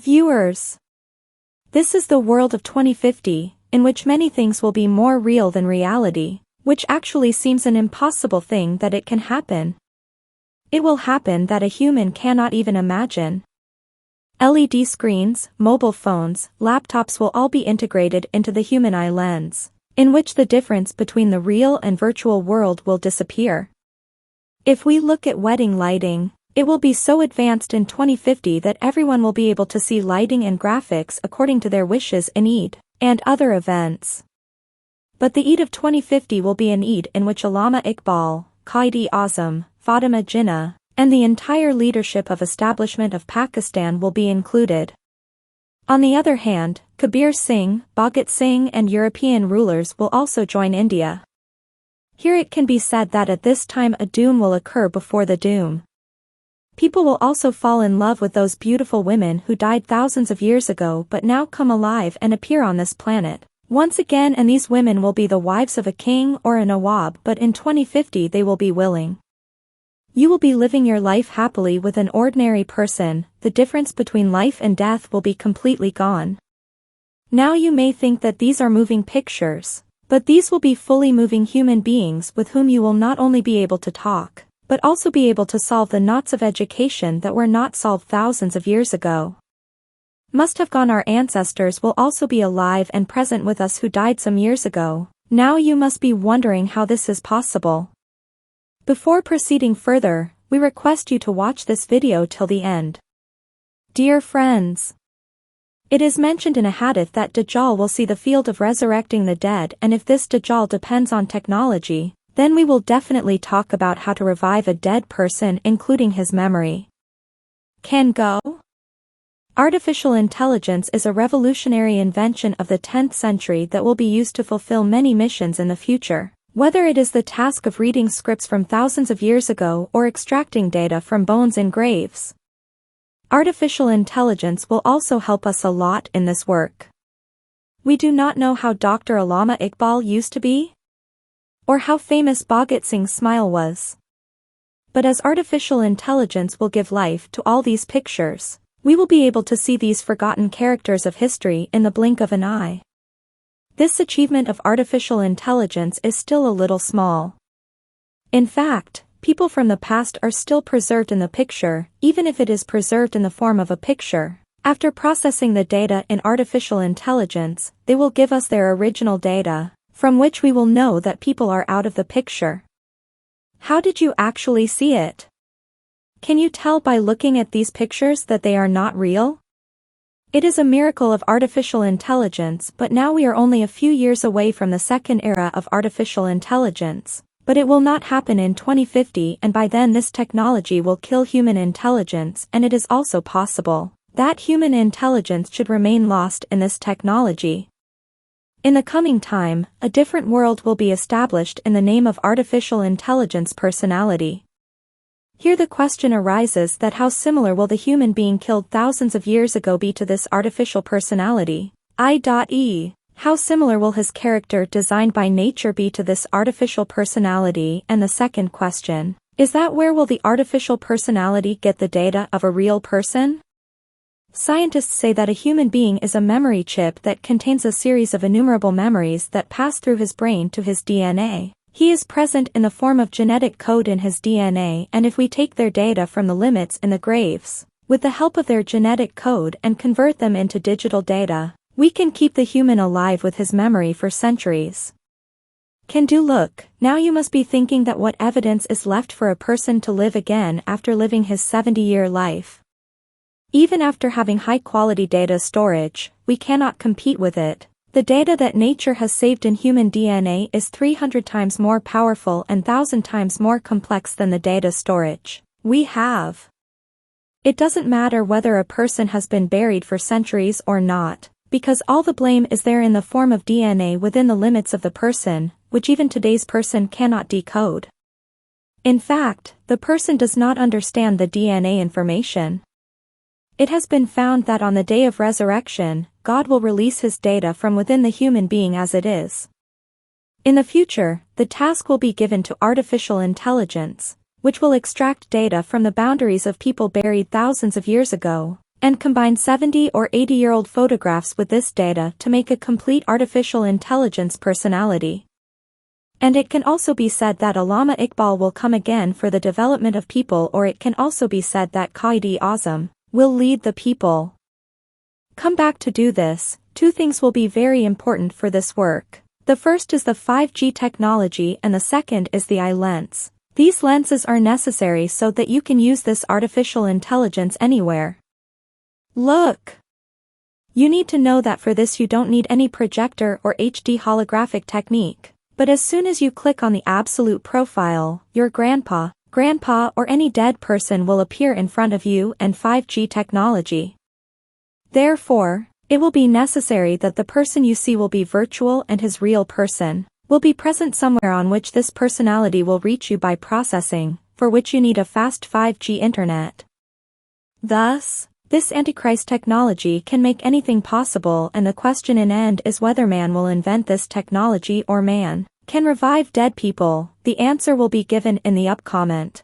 Viewers, this is the world of 2050, in which many things will be more real than reality, which actually seems an impossible thing that it can happen. It will happen that a human cannot even imagine. LED screens, mobile phones, laptops will all be integrated into the human eye lens, in which the difference between the real and virtual world will disappear. If we look at wedding lighting, it will be so advanced in 2050 that everyone will be able to see lighting and graphics according to their wishes in Eid, and other events. But the Eid of 2050 will be an Eid in which Allama Iqbal, Qaid-e-Azam, Fatima Jinnah, and the entire leadership of establishment of Pakistan will be included. On the other hand, Kabir Singh, Bhagat Singh and European rulers will also join India. Here it can be said that at this time a doom will occur before the doom. People will also fall in love with those beautiful women who died thousands of years ago but now come alive and appear on this planet once again, and these women will be the wives of a king or a nawab, but in 2050 they will be willing. You will be living your life happily with an ordinary person. The difference between life and death will be completely gone. Now you may think that these are moving pictures, but these will be fully moving human beings with whom you will not only be able to talk, but also be able to solve the knots of education that were not solved thousands of years ago. Must have gone our ancestors will also be alive and present with us who died some years ago. Now you must be wondering how this is possible. Before proceeding further, we request you to watch this video till the end. Dear friends, it is mentioned in a hadith that Dajjal will see the field of resurrecting the dead, and if this Dajjal depends on technology, then we will definitely talk about how to revive a dead person including his memory. Can go? Artificial intelligence is a revolutionary invention of the 10th century that will be used to fulfill many missions in the future, whether it is the task of reading scripts from thousands of years ago or extracting data from bones in graves. Artificial intelligence will also help us a lot in this work. We do not know how Dr. Allama Iqbal used to be, or how famous Bhagat Singh's smile was. But as artificial intelligence will give life to all these pictures, we will be able to see these forgotten characters of history in the blink of an eye. This achievement of artificial intelligence is still a little small. In fact, people from the past are still preserved in the picture, even if it is preserved in the form of a picture. After processing the data in artificial intelligence, they will give us their original data, from which we will know that people are out of the picture. How did you actually see it? Can you tell by looking at these pictures that they are not real? It is a miracle of artificial intelligence, but now we are only a few years away from the second era of artificial intelligence. But it will not happen in 2050, and by then this technology will kill human intelligence, and it is also possible that human intelligence should remain lost in this technology. In the coming time, a different world will be established in the name of artificial intelligence personality. Here the question arises that how similar will the human being killed thousands of years ago be to this artificial personality? How similar will his character designed by nature be to this artificial personality? And the second question is that where will the artificial personality get the data of a real person? Scientists say that a human being is a memory chip that contains a series of innumerable memories that pass through his brain to his DNA. He is present in the form of genetic code in his DNA, and if we take their data from the limits in the graves, with the help of their genetic code and convert them into digital data, we can keep the human alive with his memory for centuries. Look, now you must be thinking that what evidence is left for a person to live again after living his 70-year life? Even after having high-quality data storage, we cannot compete with it. The data that nature has saved in human DNA is 300 times more powerful and 1,000 times more complex than the data storage we have. It doesn't matter whether a person has been buried for centuries or not, because all the blame is there in the form of DNA within the limits of the person, which even today's person cannot decode. In fact, the person does not understand the DNA information. It has been found that on the day of resurrection, God will release his data from within the human being as it is. In the future, the task will be given to artificial intelligence, which will extract data from the boundaries of people buried thousands of years ago, and combine 70 or 80-year-old photographs with this data to make a complete artificial intelligence personality. And it can also be said that Allama Iqbal will come again for the development of people, or it can also be said that Qaid-e-Azam will lead the people. Come back to do this. Two things will be very important for this work. The first is the 5G technology and the second is the eye lens. These lenses are necessary so that you can use this artificial intelligence anywhere. Look! You need to know that for this you don't need any projector or HD holographic technique. But as soon as you click on the absolute profile, your grandpa, or any dead person will appear in front of you and 5G technology. Therefore, it will be necessary that the person you see will be virtual and his real person will be present somewhere on which this personality will reach you by processing, for which you need a fast 5G internet. Thus, this Antichrist technology can make anything possible, and the question in end is whether man will invent this technology or man can revive dead people. The answer will be given in the up comment.